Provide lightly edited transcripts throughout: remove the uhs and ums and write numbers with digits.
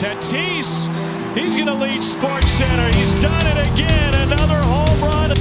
Tatis, he's going to lead Sports Center. He's done it again. Another home run.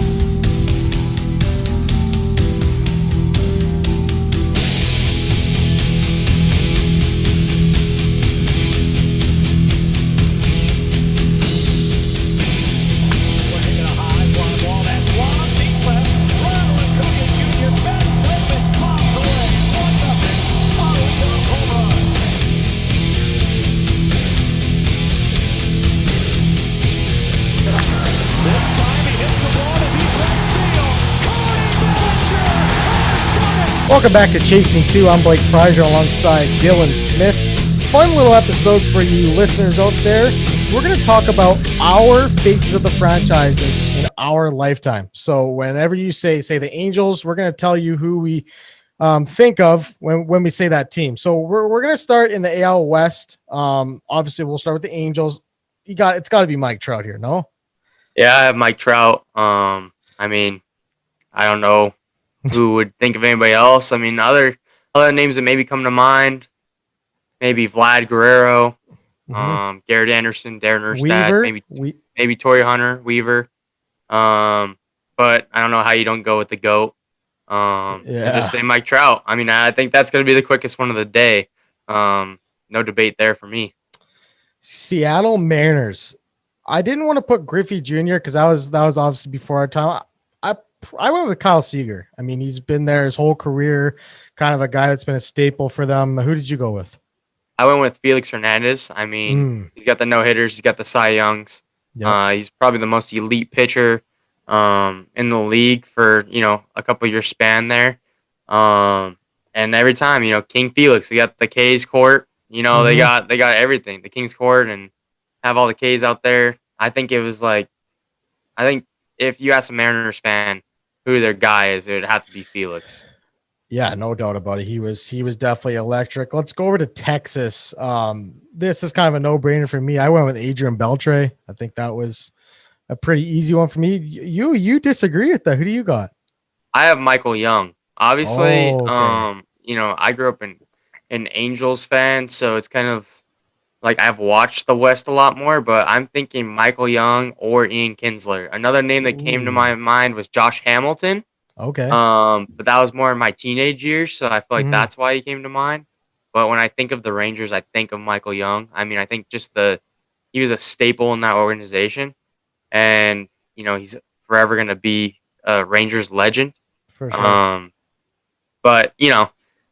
Welcome back to Chasing 2. I'm Blake Frazier alongside Dylan Smith. Fun little episode for you listeners out there. We're going to talk about our faces of the franchises in our lifetime. So whenever you say the Angels, we're going to tell you who we think of when we say that team. So we're going to start in the AL West. Obviously, we'll start with the Angels. It's got to be Mike Trout here, no? Yeah, I have Mike Trout. I don't know who would think of anybody else. I mean, other names that maybe come to mind, maybe Vlad Guerrero, Garrett Anderson, Darren Erstad, maybe Torrey Hunter, Weaver. But I don't know how you don't go with the GOAT. And just say Mike Trout. I mean, I think that's going to be the quickest one of the day. No debate there for me. Seattle Mariners. I didn't want to put Griffey Jr. because that was obviously before our time. I went with Kyle Seager. I mean, he's been there his whole career, kind of a guy that's been a staple for them. Who did you go with? I went with Felix Hernandez. I mean, he's got the no-hitters. He's got the Cy Youngs. Yep. He's probably the most elite pitcher in the league for, a couple year span there. And every time, King Felix, they got the K's court. They got everything, the King's court, and have all the K's out there. I think if you ask a Mariners fan who their guy is, it would have to be Felix. Yeah, no doubt about it. He was definitely electric. Let's go over to Texas. This is kind of a no-brainer for me. I went with Adrian Beltre. I think that was a pretty easy one for me. You disagree with that. Who do you got? I have Michael Young. Obviously, okay. I grew up an Angels fan, so it's kind of like I've watched the West a lot more, but I'm thinking Michael Young or Ian Kinsler. Another name that came to my mind was Josh Hamilton. Okay. But that was more in my teenage years, so I feel like that's why he came to mind. But when I think of the Rangers, I think of Michael Young. I mean, I think he was a staple in that organization, and he's forever going to be a Rangers legend. For sure. But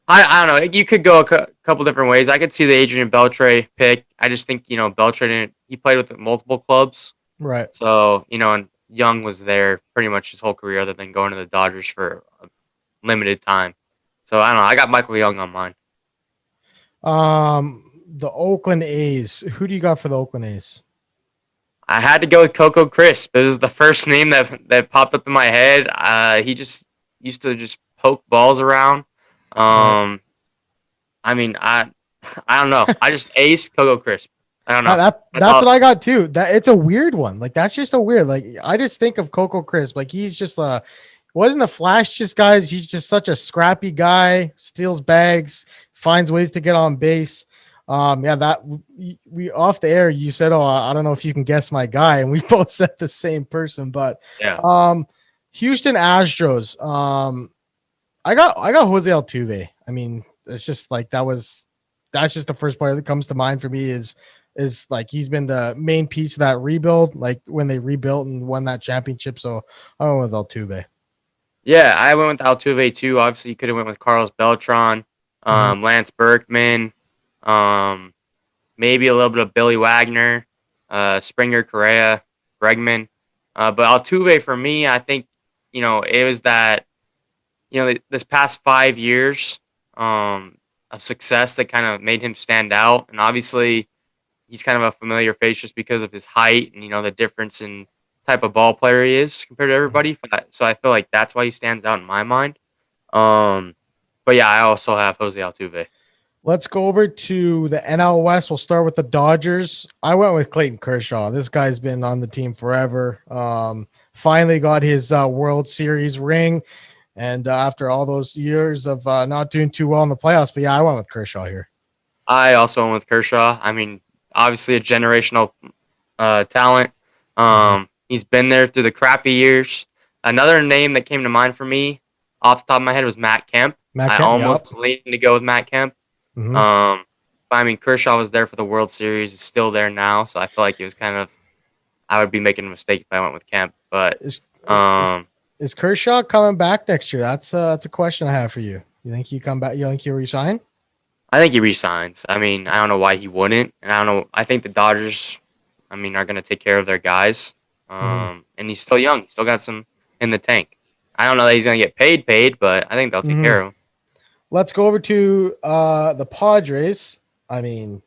I don't know. You could go a couple different ways. I could see the Adrian Beltre pick. I just think, Beltre he played with multiple clubs. Right. So, and Young was there pretty much his whole career other than going to the Dodgers for a limited time. So, I don't know. I got Michael Young on mine. The Oakland A's. Who do you got for the Oakland A's? I had to go with Coco Crisp. This is the first name that popped up in my head. He just used to just poke balls around. I mean, I don't know. I just ace Coco Crisp. I don't know. That's what I got too. That it's a weird one. Like that's just a weird. Like I just think of Coco Crisp. Like he's just wasn't the flashiest guys. He's just such a scrappy guy. Steals bags, finds ways to get on base. That we off the air. You said, "Oh, I don't know if you can guess my guy," and we both said the same person. But Houston Astros. I got Jose Altuve. I mean, it's just like that's just the first player that comes to mind for me is like he's been the main piece of that rebuild, like when they rebuilt and won that championship. So I went with Altuve. Yeah, I went with Altuve too. Obviously, you could have went with Carlos Beltran, Lance Berkman, maybe a little bit of Billy Wagner, Springer, Correa, Bregman. But Altuve for me, I think it was that. This past 5 years of success that kind of made him stand out. And obviously, he's kind of a familiar face just because of his height and, the difference in type of ball player he is compared to everybody. So I feel like that's why he stands out in my mind. But yeah, I also have Jose Altuve. Let's go over to the NL West. We'll start with the Dodgers. I went with Clayton Kershaw. This guy's been on the team forever. Finally got his World Series ring. And after all those years of not doing too well in the playoffs. But yeah, I went with Kershaw here. I also went with Kershaw. I mean, obviously a generational talent. He's been there through the crappy years. Another name that came to mind for me off the top of my head was Matt Kemp. I almost leaned to go with Matt Kemp. But I mean, Kershaw was there for the World Series. He's still there now, so I feel like it was kind of I would be making a mistake if I went with Kemp. But is Kershaw coming back next year? That's a question I have for you. You think he come back? You think he resign? I think he resigns. I mean, I don't know why he wouldn't, and I don't know. I think the Dodgers, I mean, are going to take care of their guys. And he's still young. He's still got some in the tank. I don't know that he's going to get paid, but I think they'll take care of him. Let's go over to the Padres. I mean,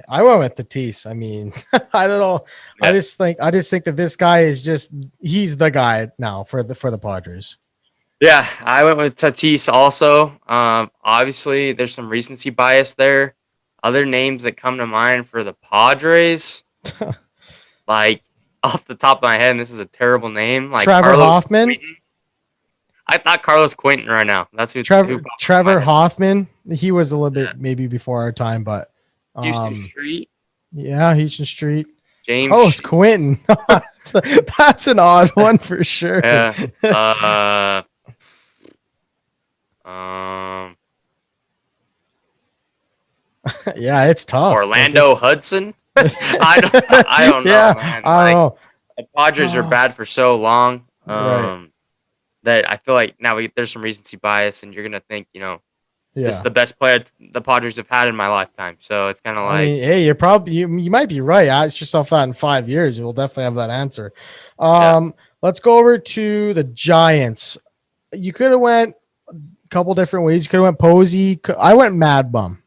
I went with Tatis. I mean, I don't know. Yeah. I just think that this guy is he's the guy now for the Padres. Yeah, I went with Tatis also. Obviously, there's some recency bias there. Other names that come to mind for the Padres, like off the top of my head, and this is a terrible name, like Trevor Hoffman. Quinton. I thought Carlos Quinton right now. That's who. Trevor Hoffman. He was a little bit maybe before our time, but Houston Street. Yeah, Houston Street. James Quinton. That's an odd one for sure. Yeah. Yeah, it's tough. Orlando Hudson. I don't know. Yeah, man. I don't know. The Padres are bad for so long Right. that I feel like now there's some recency bias, and you're gonna think, this is the best player the Padres have had in my lifetime. So it's kind of like, hey, you're probably you might be right. Ask yourself that in 5 years, you'll definitely have that answer. Let's go over to the Giants. You could have went a couple different ways. You could have went Posey. I went Mad Bum.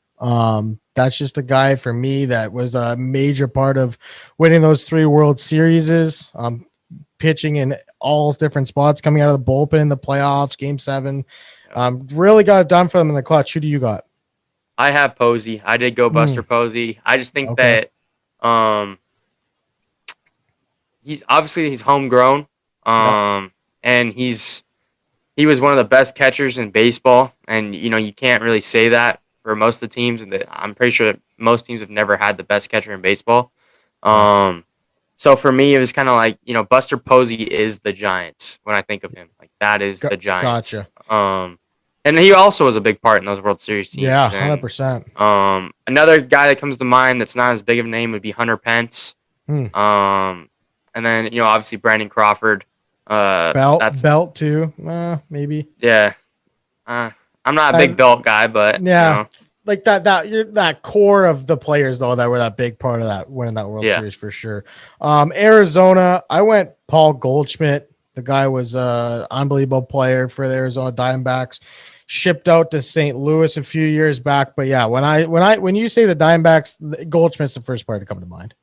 That's just the guy for me that was a major part of winning those 3 World Series. Pitching in all different spots, coming out of the bullpen in the playoffs, Game 7. Really got it done for them in the clutch. Who do you got? I have Posey. I did go Buster Posey. I just think that he's homegrown. And he was one of the best catchers in baseball, and you can't really say that for most of the teams. And I'm pretty sure that most teams have never had the best catcher in baseball. So for me, it was kind of like, Buster Posey is the Giants when I think of him. Like, that is the Giants. Gotcha. And he also was a big part in those World Series teams. Yeah, 100%. Another guy that comes to mind that's not as big of a name would be Hunter Pence. And then, obviously Brandon Crawford. Belt too, maybe. Yeah. I'm not a big Belt guy, but yeah. Like that core of the players though that were that big part of that winning that World Series for sure. Arizona, I went Paul Goldschmidt. The guy was an unbelievable player for the Arizona Diamondbacks. Shipped out to St. Louis a few years back, but yeah, when you say the Diamondbacks, Goldschmidt's the first player to come to mind.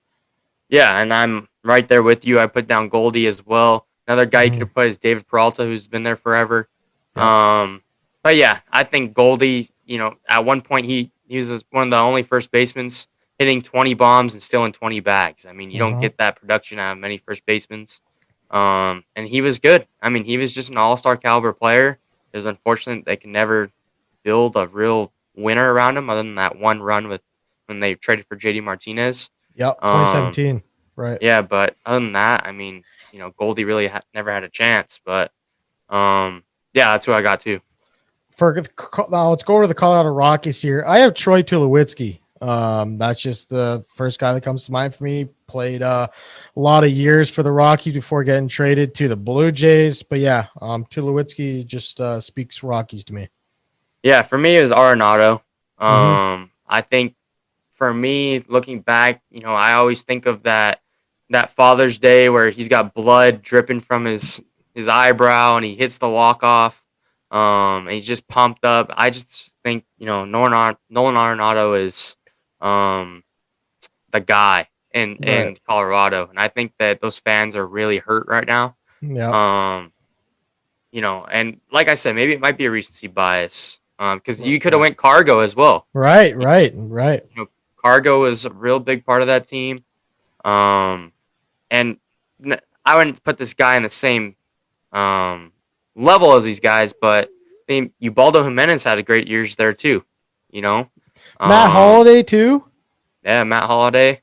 Yeah, and I'm right there with you. I put down Goldie as well. Another guy you could have put is David Peralta, who's been there forever. Yeah. But yeah, I think Goldie, at one point he was one of the only first basemen hitting 20 bombs and stealing 20 bags. I mean, you don't get that production out of many first basemen. And he was good. I mean, he was just an all-star caliber player. It was unfortunate they could never build a real winner around him other than that one run when they traded for JD Martinez. Yep, 2017. Right. Yeah, but other than that, I mean, Goldie really never had a chance. But, yeah, that's who I got too. Now let's go over to the Colorado Rockies here. I have Troy Tulowitzki. That's just the first guy that comes to mind for me. Played a lot of years for the Rockies before getting traded to the Blue Jays. But yeah, Tulowitzki just speaks Rockies to me. Yeah, for me it was Arenado. I think for me, looking back, I always think of that Father's Day where he's got blood dripping from his eyebrow and he hits the walk-off. And he's just pumped up. I just think, Nolan Arenado is the guy in Colorado. And I think that those fans are really hurt right now. Yeah. And like I said, maybe it might be a recency bias. Because you could have went Cargo as well. Right. Cargo is a real big part of that team. And I wouldn't put this guy in the same level as these guys, but Ubaldo Jimenez had a great years there too. Matt Holliday too. Yeah, Matt Holliday.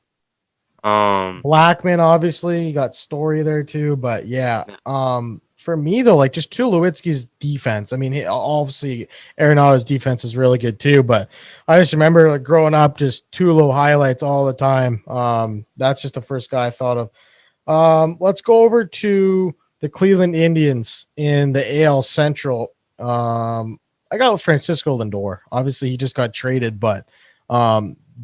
Blackman, obviously, you got Story there too. But yeah, for me though, like just Tulowitzki's defense. I mean, obviously Arenado's defense is really good too. But I just remember like growing up, just Tulo highlights all the time. That's just the first guy I thought of. Let's go over to the Cleveland Indians in the AL Central. I got Francisco Lindor. Obviously, he just got traded, but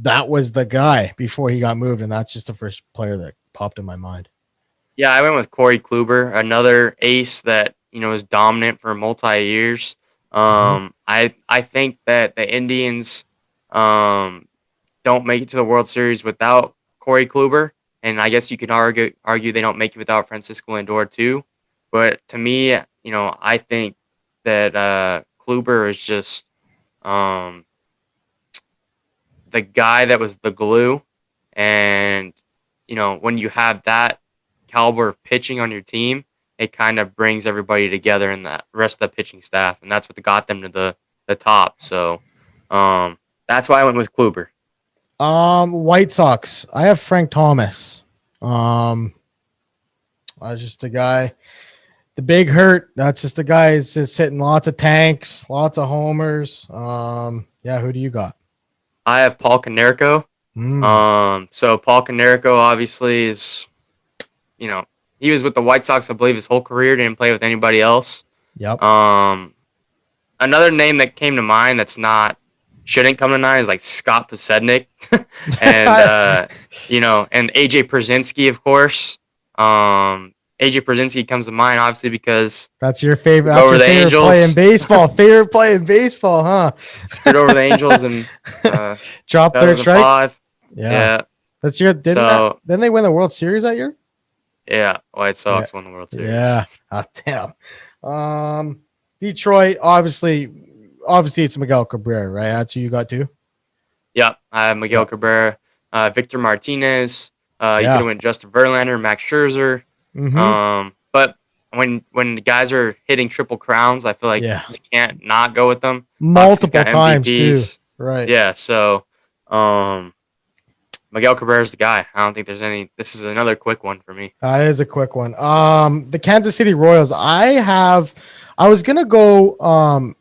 that was the guy before he got moved, and that's just the first player that popped in my mind. Yeah, I went with Corey Kluber, another ace that is dominant for multi years. I think that the Indians don't make it to the World Series without Corey Kluber, and I guess you could argue they don't make it without Francisco Lindor too. But to me, I think that Kluber is just the guy that was the glue, and when you have that caliber of pitching on your team, it kind of brings everybody together in the rest of the pitching staff, and that's what got them to the top. So that's why I went with Kluber. White Sox. I have Frank Thomas. I was just a guy. The big hurt. That's just the guy who's just hitting lots of tanks, lots of homers. Yeah, who do you got? I have Paul Konerko. So Paul Konerko obviously is, he was with the White Sox, I believe, his whole career. Didn't play with anybody else. Yep. Another name that came to mind shouldn't come to mind is like Scott Pasednik, and and AJ Pierzynski, of course. AJ Pierzynski comes to mind, obviously, because that's your favorite. That's your favorite Angels. Play in baseball. Favorite play in baseball, huh? Screwed over the Angels and dropped their strike. Yeah. That's your. Didn't they win the World Series that year? Yeah, White Sox won the World Series. Yeah. Oh, damn. Detroit, obviously it's Miguel Cabrera, right? That's who you got too. Yeah, I have Miguel Cabrera, Victor Martinez. You could have went Justin Verlander, Max Scherzer. But when the guys are hitting triple crowns, I feel like you can't not go with them. Multiple times too. Right. Yeah. So, Miguel Cabrera is the guy. I don't think there's any. This is another quick one for me. That is a quick one. The Kansas City Royals. I was gonna go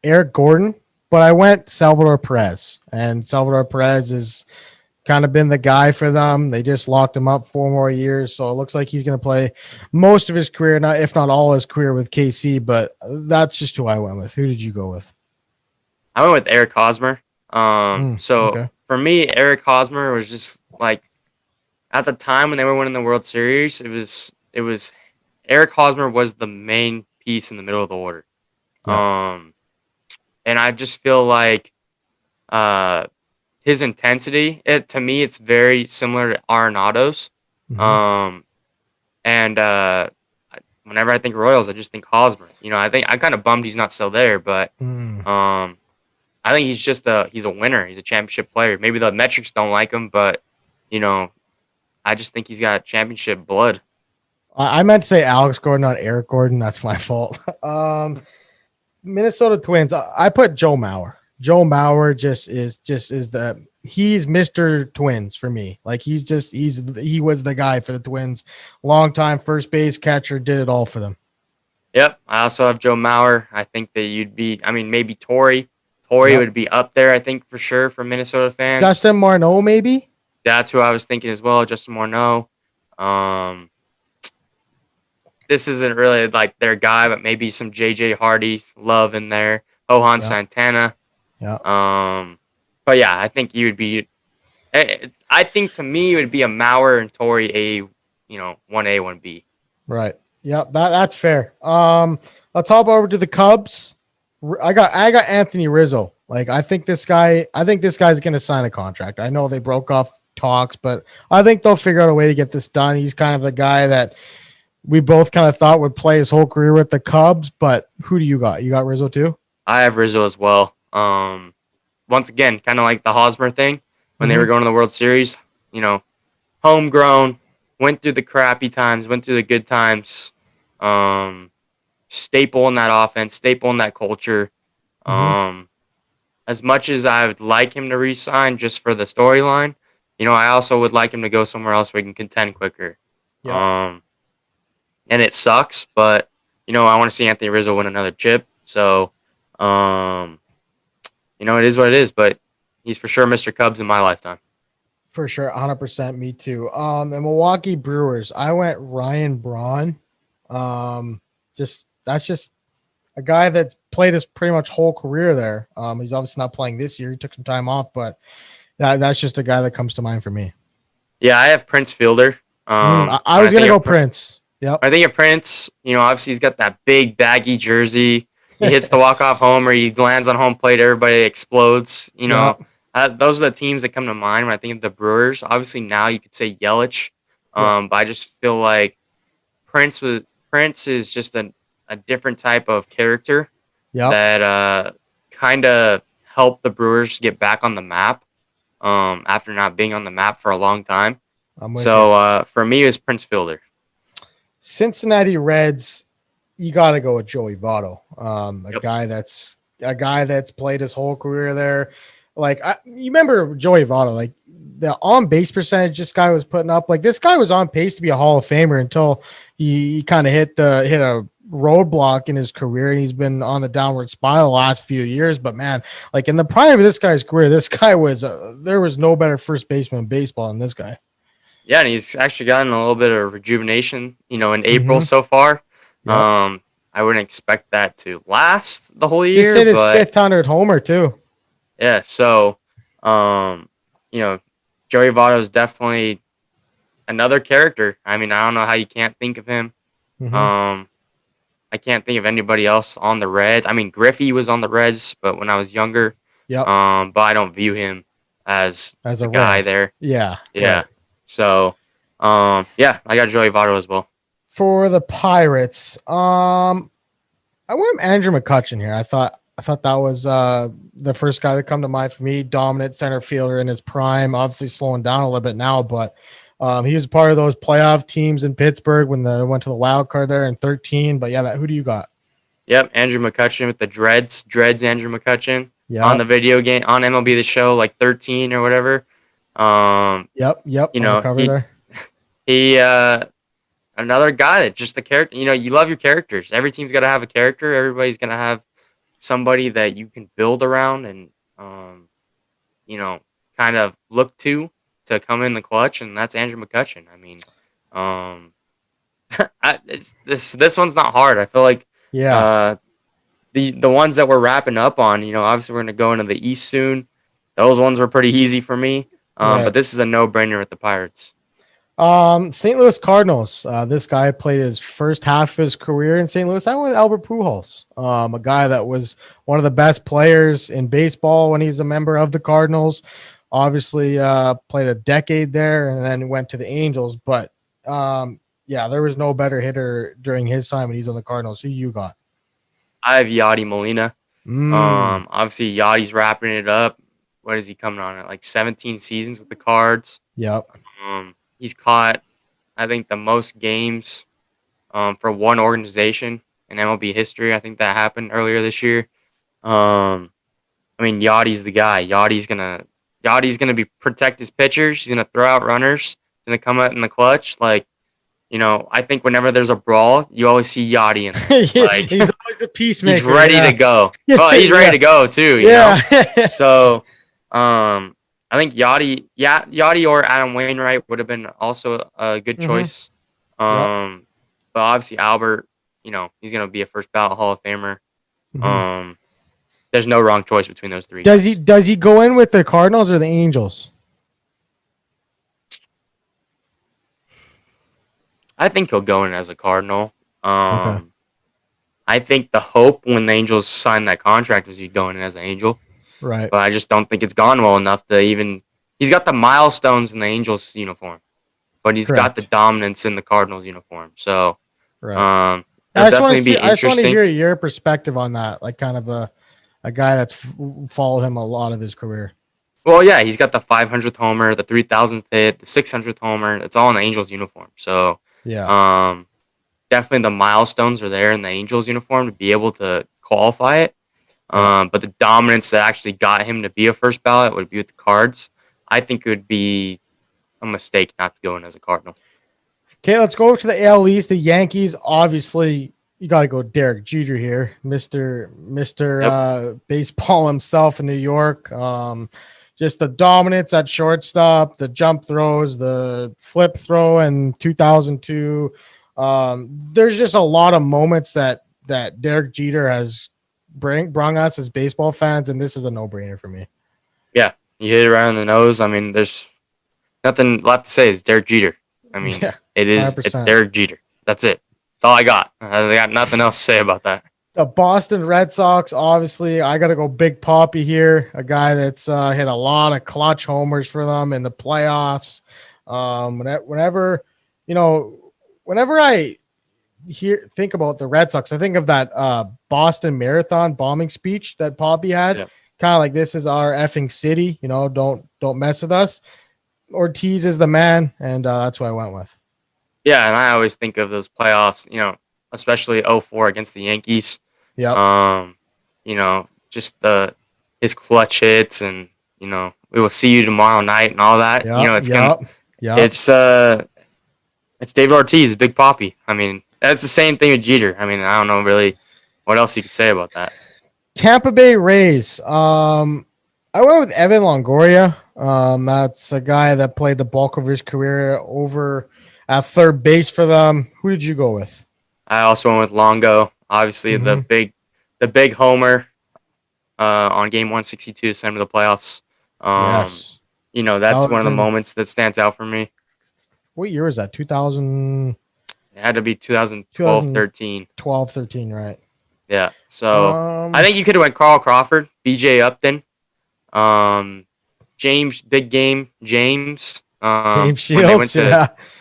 Eric Gordon, but I went Salvador Perez, and Salvador Perez has kind of been the guy for them. They just locked him up 4 more years, so it looks like he's going to play most of his career, if not all his career, with KC. But that's just who I went with. Who did you go with? I went with Eric Hosmer. For me, Eric Hosmer was just like at the time when they were winning the World Series, it was Eric Hosmer was the main piece in the middle of the order. Yeah. And I just feel like his intensity, to me, it's very similar to Arenado's. And whenever I think Royals, I just think Hosmer. I think I'm kind of bummed he's not still there, but I think he's a winner. He's a championship player. Maybe the metrics don't like him, but I just think he's got championship blood. I meant to say Alex Gordon, not Eric Gordon. That's my fault. Minnesota Twins. I put Joe Mauer. Joe Mauer he's Mr. Twins for me. Like he was the guy for the Twins. Long time first base catcher, did it all for them. Yep. I also have Joe Mauer. I think that maybe Torrey. Torrey would be up there, I think, for sure, for Minnesota fans. Justin Morneau, maybe? That's who I was thinking as well, Justin Morneau. This isn't really like their guy, but maybe some J.J. Hardy love in there. Johan Santana. Yeah. But yeah, I think he would be. I think to me it would be a Mauer and Torrey 1A, 1B. Right. Yeah, that's fair. Let's hop over to the Cubs. I got Anthony Rizzo. Like I think this guy's gonna sign a contract. I know they broke off talks, but I think they'll figure out a way to get this done. He's kind of the guy that we both kind of thought would play his whole career with the Cubs. But who do you got? You got Rizzo too? I have Rizzo as well. Once again, kind of like the Hosmer thing when they were going to the World Series. Homegrown, went through the crappy times, went through the good times. Staple in that offense, staple in that culture. As much as I would like him to re-sign just for the storyline, I also would like him to go somewhere else where he can contend quicker. Yep. And it sucks, but I want to see Anthony Rizzo win another chip. So, it is what it is. But he's for sure Mr. Cubs in my lifetime. For sure, 100%. Me too. The Milwaukee Brewers. I went Ryan Braun. That's just a guy that's played his pretty much whole career there. He's obviously not playing this year. He took some time off, but that's just a guy that comes to mind for me. Yeah, I have Prince Fielder. I was gonna go Prince. Yep. I think of Prince. Obviously he's got that big baggy jersey. He hits the walk-off homer. He lands on home plate. Everybody explodes. Yep. Those are the teams that come to mind when I think of the Brewers. Obviously now you could say Yelich, but I just feel like Prince is just a different type of character that kind of helped the Brewers get back on the map after not being on the map for a long time. So for me, it was Prince Fielder. Cincinnati Reds, you got to go with Joey Votto, a guy that's played his whole career there. Like you remember Joey Votto, like the on base percentage this guy was putting up. Like this guy was on pace to be a Hall of Famer until he kind of hit a roadblock in his career, and he's been on the downward spiral the last few years. But man, like in the prime of this guy's career, this guy was there was no better first baseman in baseball than this guy. Yeah, and he's actually gotten a little bit of rejuvenation, in April so far. Yep. I wouldn't expect that to last the whole year. Just hit his 500th homer too. Yeah, so, Joey Votto is definitely another character. I mean, I don't know how you can't think of him. I can't think of anybody else on the Reds. I mean, Griffey was on the Reds, but when I was younger. Yep. But I don't view him as a guy there. Yeah. Yeah. Right. So, I got Joey Votto as well. For the Pirates, I went Andrew McCutchen here. I thought that was the first guy to come to mind for me. Dominant center fielder in his prime, obviously slowing down a little bit now, but he was part of those playoff teams in Pittsburgh when they went to the wild card there in 2013. But yeah, who do you got? Yep, Andrew McCutchen with the Dreads Andrew McCutchen on the video game on MLB The Show, like 13 or whatever. Yep. On the cover there. He another guy that just the character. You love your characters. Every team's got to have a character. Everybody's gonna have somebody that you can build around and kind of look to come in the clutch, and that's Andrew McCutchen. I mean, this one's not hard. I feel like the ones that we're wrapping up on, obviously we're gonna go into the East soon. Those ones were pretty easy for me, but this is a no-brainer with the Pirates. St. Louis Cardinals. This guy played his first half of his career in St. Louis. I went with Albert Pujols, a guy that was one of the best players in baseball when he's a member of the Cardinals. Obviously, played a decade there and then went to the Angels. But there was no better hitter during his time when he's on the Cardinals. Who you got? I have Yadi Molina. Obviously, Yadi's wrapping it up. What is he coming on at? Like 17 seasons with the Cards. Yep. He's caught, I think, the most games for one organization in MLB history. I think that happened earlier this year. Yadi's the guy. Yadi's gonna protect his pitchers. He's gonna throw out runners. He's gonna come out in the clutch. Like, I think whenever there's a brawl, you always see Yadi in there. Like, he's always the peacemaker. He's ready to go. Well, he's ready to go too. You know? So, I think Yadi or Adam Wainwright would have been also a good choice. But obviously Albert, he's going to be a first ballot Hall of Famer. There's no wrong choice between those three. Does he go in with the Cardinals or the Angels? I think he'll go in as a Cardinal. I think the hope when the Angels signed that contract was he'd go in as an Angel. Right. But I just don't think it's gone well enough to even... He's got the milestones in the Angels uniform, but he's got the dominance in the Cardinals uniform. So, it'll definitely be interesting. I just want to hear your perspective on that, like kind of a guy that's followed him a lot of his career. Well, yeah, he's got the 500th homer, the 3,000th hit, the 600th homer. It's all in the Angels uniform. So, definitely the milestones are there in the Angels uniform to be able to qualify it. But the dominance that actually got him to be a first ballot would be with the Cards. I think it would be a mistake not to go in as a Cardinal. Okay, let's go over to the AL East. The Yankees, obviously, you got to go Derek Jeter here, Mister Baseball himself in New York. Just the dominance at shortstop, the jump throws, the flip throw in 2002. There's just a lot of moments that Derek Jeter has brought us as baseball fans, and this is a no-brainer for me. Yeah, you hit it right on the nose. I mean, there's nothing left to say. It's Derek Jeter. I mean, Yeah, it's 100%. Derek Jeter. That's it. That's all I got. I got nothing else to say about that. The Boston Red Sox, obviously, I got to go Big Papi here, a guy that's hit a lot of clutch homers for them in the playoffs. Whenever I think about the Red Sox, I think of that Boston Marathon bombing speech that Papi had. Yep. Kind of like, this is our effing city, don't mess with us. Ortiz is the man, and that's what I went with. Yeah, and I always think of those playoffs, especially 04 against the Yankees. Yeah. Just his clutch hits, and we will see you tomorrow night and all that. It's David Ortiz, Big Papi. I mean, that's the same thing with Jeter. I mean, I don't know really what else you could say about that. Tampa Bay Rays. I went with Evan Longoria. That's a guy that played the bulk of his career over at third base for them. Who did you go with? I also went with Longo. Obviously, the big homer on game 162 to send to the playoffs. Yes. That's one of the moments that stands out for me. What year was that? 2000. It had to be 2012, 13. 12, 13, right? Yeah. So I think you could have went Carl Crawford, BJ Upton, James, big game, James. James Shields,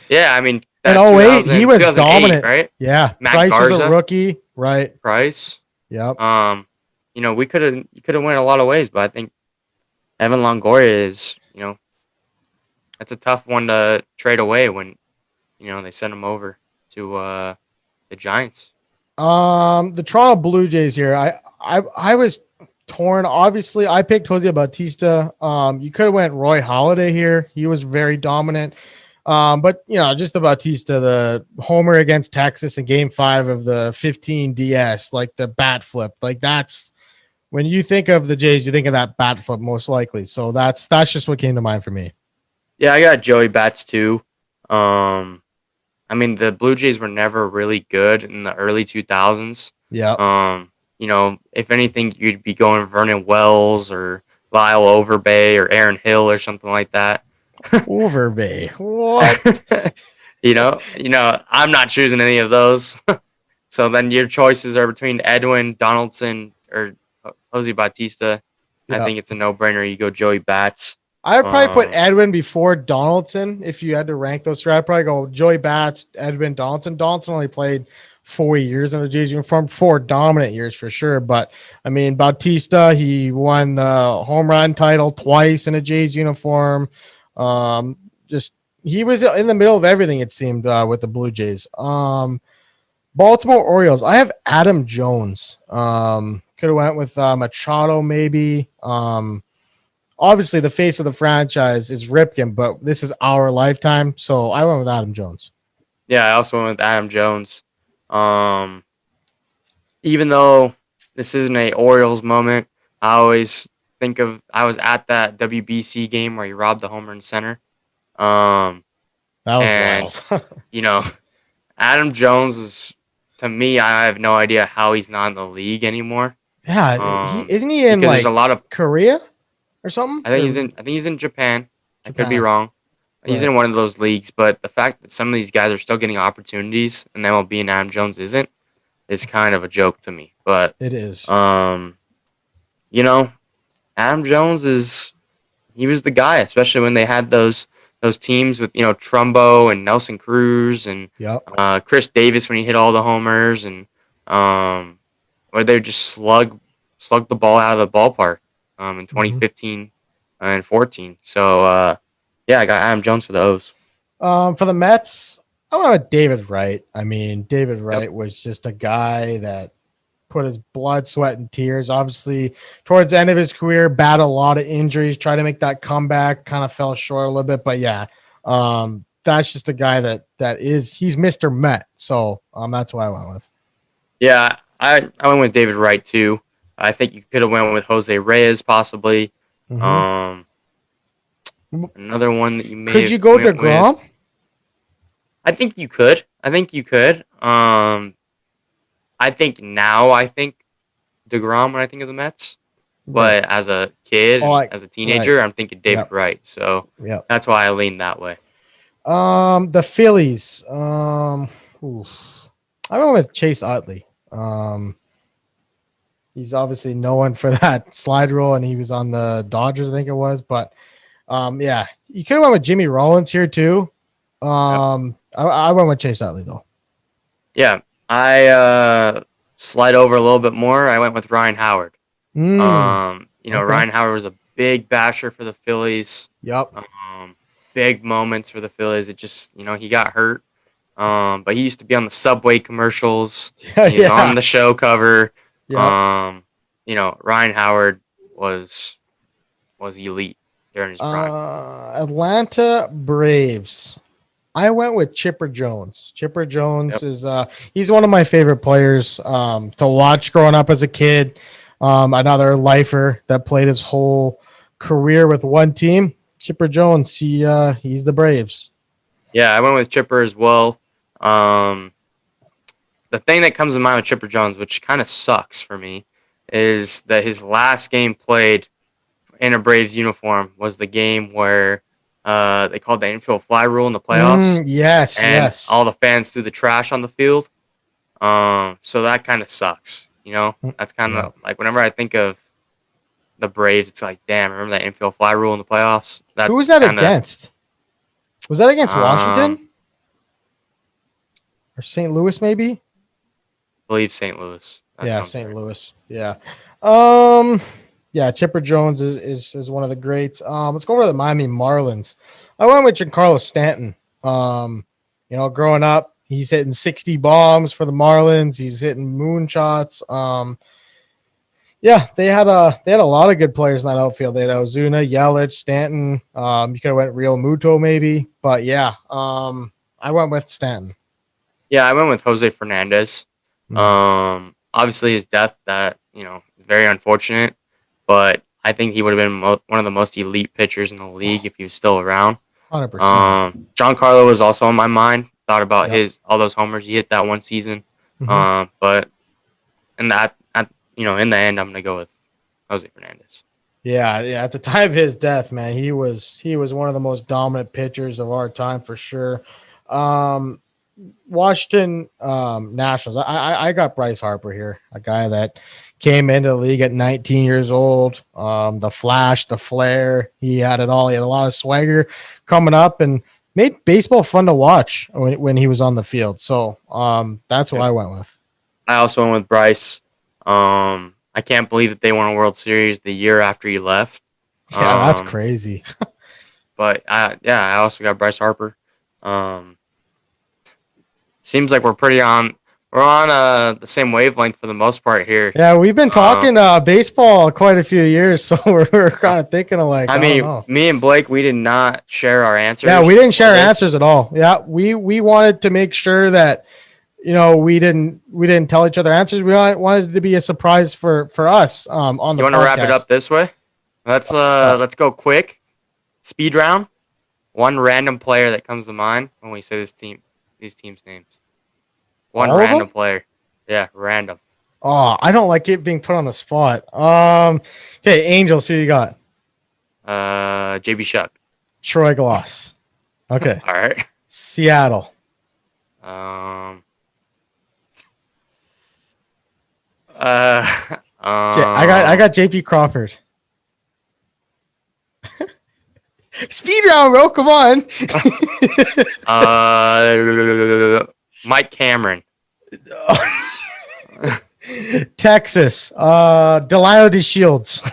yeah. I mean, in 08, he was dominant, right? Yeah. Matt Price Garza, was a rookie, right? Price. Yep. We could have went a lot of ways, but I think Evan Longoria is, that's a tough one to trade away when, they send him over to the Giants. The Toronto Blue Jays here. I was torn. Obviously, I picked Jose Bautista. You could have went Roy Halladay here. He was very dominant. But just the Bautista, the homer against Texas in Game 5 of the 15 DS, like the bat flip, like that's when you think of the Jays, you think of that bat flip most likely. So that's just what came to mind for me. Yeah, I got Joey Bats too. I mean, the Blue Jays were never really good in the early 2000s. Yeah. If anything, you'd be going Vernon Wells or Lyle Overbay or Aaron Hill or something like that. Overbay. What? I'm not choosing any of those. So then your choices are between Edwin, Donaldson, or Jose Bautista. Yeah. I think it's a no-brainer. You go Joey Bats. I would probably put Edwin before Donaldson if you had to rank those three. I'd probably go Joey Bats, Edwin, Donaldson. Donaldson only played 4 years in the Jays uniform, 4 dominant years for sure. But I mean, Bautista, he won the home run title twice in a Jays uniform. He was in the middle of everything, it seemed, with the Blue Jays. Baltimore Orioles. I have Adam Jones. Could have went with Machado maybe. Obviously, the face of the franchise is Ripken, but this is our lifetime, so I went with Adam Jones. Yeah, I also went with Adam Jones. Even though this isn't a Orioles moment, I always think of I was at that WBC game where he robbed the homer in center. That was wild. Adam Jones is, to me, I have no idea how he's not in the league anymore. Yeah, isn't he in like there's a lot of Korea or something? I think he's in Japan. I could be wrong. He's in one of those leagues, but the fact that some of these guys are still getting opportunities and MLB and Adam Jones isn't is kind of a joke to me. But it is. Adam Jones he was the guy, especially when they had those teams with Trumbo and Nelson Cruz and Chris Davis when he hit all the homers and where they just slug the ball out of the ballpark in 2015 and 14. So I got Adam Jones for the O's. For the Mets, I went with David Wright. I mean, David Wright was just a guy that put his blood, sweat, and tears. Obviously, towards the end of his career, battled a lot of injuries, tried to make that comeback, kind of fell short a little bit. But yeah, That's just a guy he's Mr. Met. So that's why I went with. Yeah, I went with David Wright too. I think you could have went with Jose Reyes possibly. Mm-hmm. Another one that you may could have you go went DeGrom? With. I think you could. I think DeGrom when I think of the Mets. But as a kid, as a teenager, I'm thinking David Wright. So that's why I lean that way. The Phillies. I went with Chase Utley. He's obviously known for that slide rule, and he was on the Dodgers, I think it was. But you could have went with Jimmy Rollins here too. I went with Chase Utley though. Yeah, I slide over a little bit more. I went with Ryan Howard. Ryan Howard was a big basher for the Phillies. Yep. Big moments for the Phillies. It just, he got hurt. But he used to be on the Subway commercials. He was on the show cover. Yep. Ryan Howard was elite during his prime. Atlanta Braves. I went with Chipper Jones. Chipper Jones is he's one of my favorite players to watch growing up as a kid. Another lifer that played his whole career with one team. Chipper Jones, he's the Braves. Yeah, I went with Chipper as well. The thing that comes to mind with Chipper Jones, which kind of sucks for me, is that his last game played in a Braves uniform was the game where they called the infield fly rule in the playoffs. Yes. All the fans threw the trash on the field. So that kind of sucks. That's kind of like whenever I think of the Braves, it's like, damn, remember that infield fly rule in the playoffs? Who was that against? Was that against Washington? Or St. Louis, maybe? I believe St. Louis. St. Louis. Yeah. Chipper Jones is one of the greats. Let's go over to the Miami Marlins. I went with Giancarlo Stanton. Growing up, he's hitting 60 bombs for the Marlins. He's hitting moonshots. They had a lot of good players in that outfield. They had Ozuna, Yelich, Stanton. You could have went Real Muto maybe, but I went with Stanton. Yeah, I went with Jose Fernandez. Obviously his death, that very unfortunate, but I think he would have been one of the most elite pitchers in the league if he was still around. 100%. Giancarlo was also on my mind. Thought about all those homers he hit that one season. But in the end, I'm gonna go with Jose Fernandez. Yeah. At the time of his death, man, he was one of the most dominant pitchers of our time for sure. Washington Nationals. I got Bryce Harper here, a guy that came into the league at 19 years old. The flash, the flair, he had it all. He had a lot of swagger coming up and made baseball fun to watch when he was on the field. So that's what I went with. I also went with Bryce. I can't believe that they won a World Series the year after he left. Yeah, that's crazy. But I also got Bryce Harper. Seems like we're on the same wavelength for the most part here. Yeah, we've been talking baseball quite a few years, so we're kind of thinking of like. I mean, me and Blake, we did not share our answers. Yeah, we didn't share our answers at all. Yeah, we wanted to make sure that we didn't tell each other answers. We wanted it to be a surprise for us on the podcast. You want to wrap it up this way? Let's go quick. Speed round. One random player that comes to mind when we say these teams' names. One random player. Yeah, random. Oh, I don't like it being put on the spot. Okay, Angels, who you got? JB Shuck. Troy Glass. Okay. All right. Seattle. I got JP Crawford. Speed round, bro. Come on. Mike Cameron. Texas. Delino De Shields.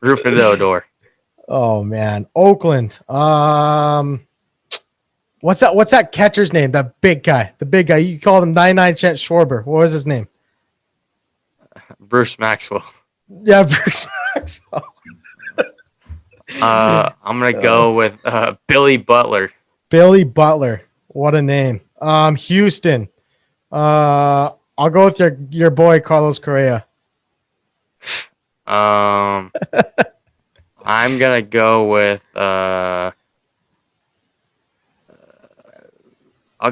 Rufus Odor. Oh man. Oakland. What's that catcher's name? The big guy. You called him 99-cent Schwarber. What was his name? Bruce Maxwell. Yeah, Bruce Maxwell. I'm gonna go with Billy Butler. Billy Butler. What a name. Houston. I'll go with your boy Carlos Correa. I'm gonna go with I'll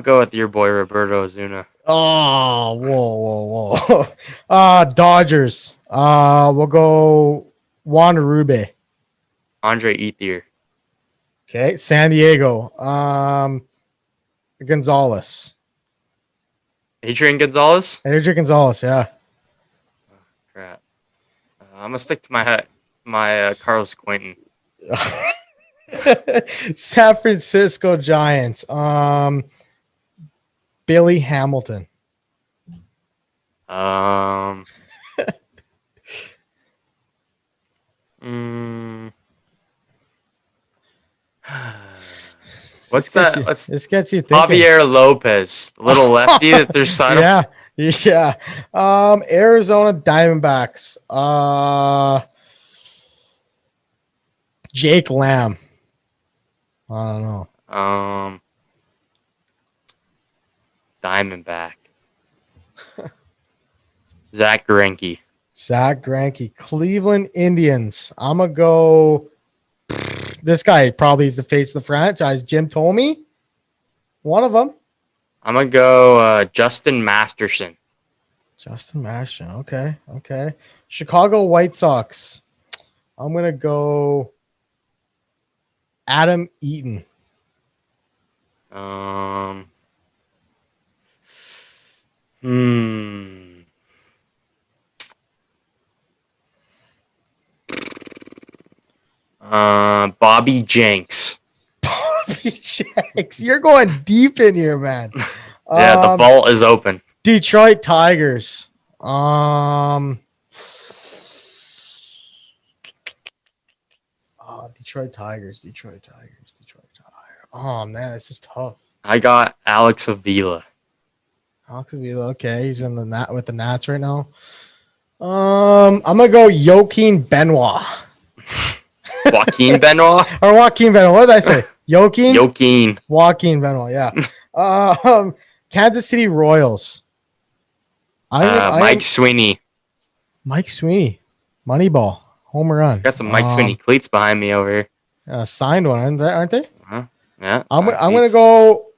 go with your boy Roberto Ozuna. Oh, whoa, whoa, whoa. Dodgers. We'll go Juan Urube. Andre Ethier. Okay, San Diego. Gonzalez. Adrian Gonzalez. Adrian Gonzalez. Yeah. Crap. I'm gonna stick to my Carlos Quentin. San Francisco Giants. Billy Hamilton. What's that? This gets you thinking. Javier Lopez, the little lefty that they're signing. Yeah. Arizona Diamondbacks. Jake Lamb. I don't know. Diamondback. Zach Greinke. Cleveland Indians. I'm gonna go. This guy probably is the face of the franchise. Jim Thome. One of them. I'm gonna go Justin Masterson. Okay. Chicago White Sox. I'm gonna go Adam Eaton. Bobby Jenks. You're going deep in here, man. Yeah, the vault is open. Detroit Tigers. Detroit Tigers. Oh man, this is tough. I got Alex Avila. Okay, he's in the with the Nats right now. I'm gonna go Joaquin Benoit. Joaquin Benoit? Or Joaquin Benoit. What did I say? Joaquin. Joaquin Benoit, yeah. Kansas City Royals. Mike Sweeney. Moneyball. Home run. Got some Mike Sweeney cleats behind me over here. Signed one, aren't they? Yeah. I'm gonna go.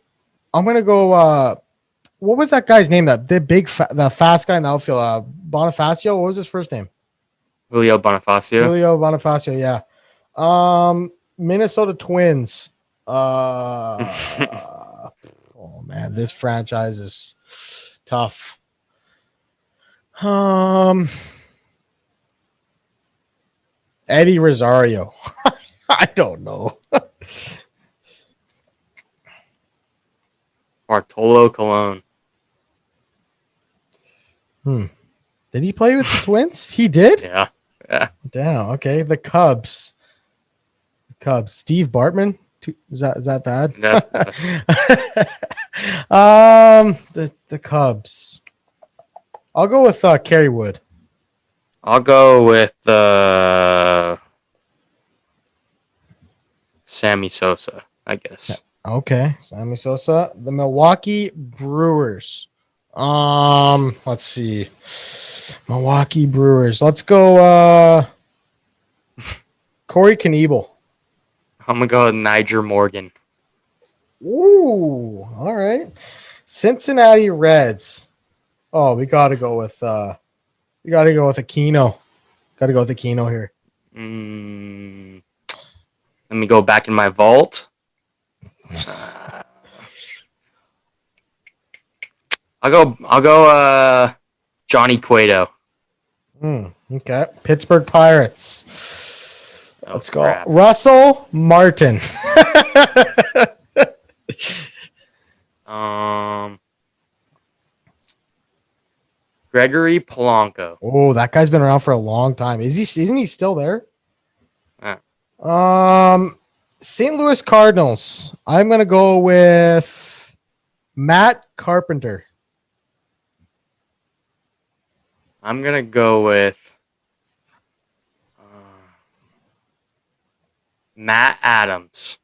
What was that guy's name? The fast guy in the outfield. Bonifacio. What was his first name? Julio Bonifacio. Yeah. Minnesota Twins. Oh man, this franchise is tough. Eddie Rosario. I don't know. Bartolo Colon. Did he play with the Twins? He did? Yeah. Damn. Okay. The Cubs. Steve Bartman. Is that bad? That's the Cubs. I'll go with Kerry Wood. I'll go with Sammy Sosa, I guess. Okay, Sammy Sosa. The Milwaukee Brewers. Let's see. Milwaukee Brewers. Let's go Corey Knebel. I'm gonna go with Niger Morgan. Ooh, all right. Cincinnati Reds. Oh, we gotta go with Aquino. Gotta go with Aquino here. Let me go back in my vault. I'll go Johnny Cueto. Okay. Pittsburgh Pirates. Let's go. Crap. Russell Martin. Gregory Polanco. Oh, that guy's been around for a long time. Isn't he still there? Yeah. St. Louis Cardinals. I'm gonna go with Matt Carpenter. I'm gonna go with Matt Adams.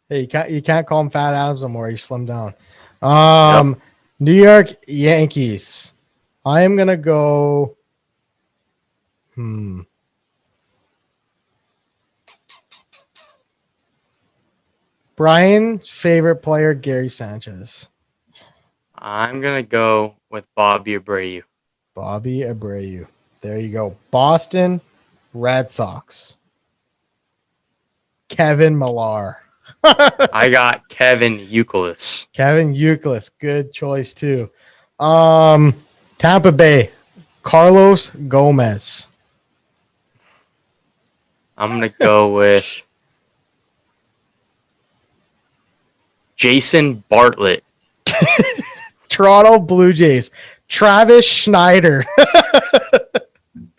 Hey, you can't call him Fat Adams anymore. He slimmed down. Yep. New York Yankees. I am gonna go. Brian's favorite player, Gary Sanchez. I'm going to go with Bobby Abreu. Bobby Abreu. There you go. Boston Red Sox. Kevin Millar. I got Kevin Youkilis. Kevin Youkilis. Good choice, too. Tampa Bay. Carlos Gomez. I'm going to go with Jason Bartlett. Toronto Blue Jays. Travis Schneider.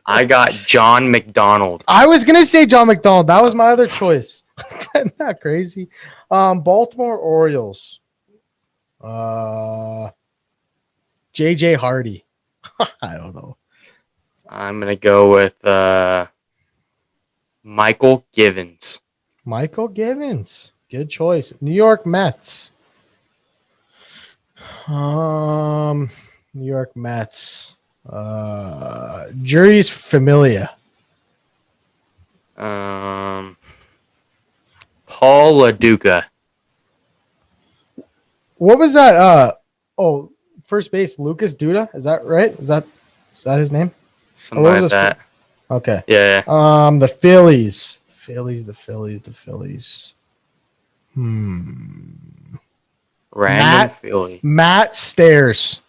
I got John McDonald. I was going to say John McDonald. That was my other choice. Isn't that crazy? Baltimore Orioles. JJ Hardy. I don't know. I'm going to go with Michael Givens. Michael Givens. Good choice. New York Mets. New York Mets. Juris Familia. Paul LaDuca. What was that? First base, Lucas Duda. Is that right? Is that his name? Something like that. Okay. Yeah. The Phillies. The Phillies. Random Philly. Matt Stairs.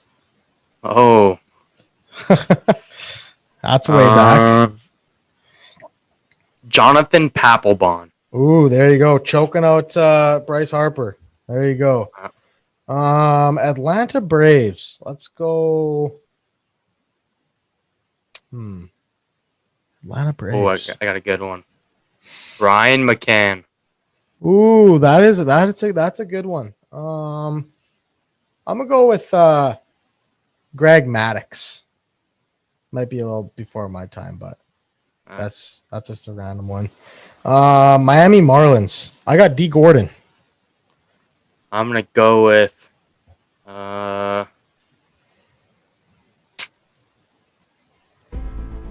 Oh. That's way back. Jonathan Papelbon. Ooh, there you go. Choking out Bryce Harper. There you go. Atlanta Braves. Let's go. Atlanta Braves. Oh, I got a good one. Ryan McCann. Ooh, that's a good one. I'm gonna go with Greg Maddux. Might be a little before my time, but that's just a random one. Miami Marlins. I got D. Gordon. I'm gonna go with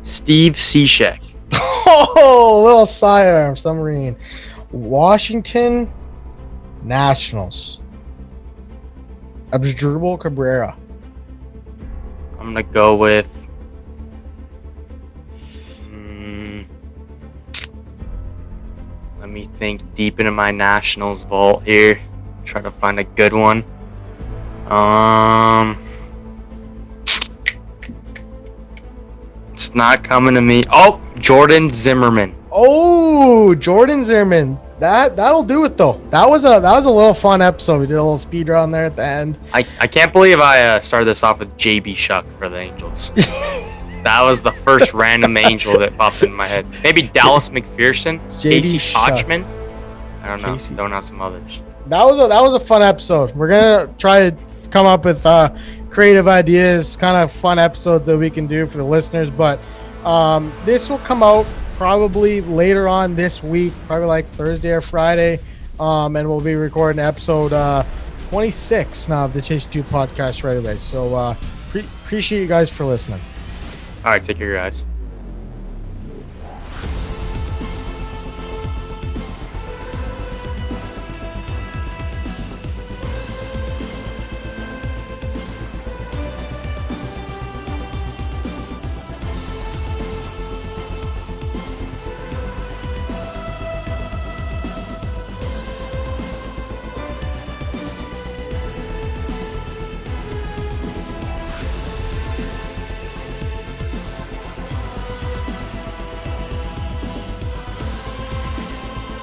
Steve Cishek. Oh, little sidearm submarine. Washington Nationals. Abdul Cabrera. I'm gonna go with let me think deep into my Nationals vault here. Try to find a good one. It's not coming to me. Oh, Jordan Zimmerman. Oh, Jordan Zimmerman. That'll do it though. That was a little fun episode. We did a little speed run there at the end. I can't believe I started this off with JB Shuck for the Angels. That was the first random Angel that popped in my head. Maybe Dallas McPherson, Casey Kochman. I don't know. Don't know some others. That was a fun episode. We're gonna try to come up with creative ideas, kind of fun episodes that we can do for the listeners. But this will come out probably later on this week, probably like Thursday or Friday, and we'll be recording episode 26 now of the Chase 2 podcast right away. So appreciate you guys for listening. All right, take care, guys.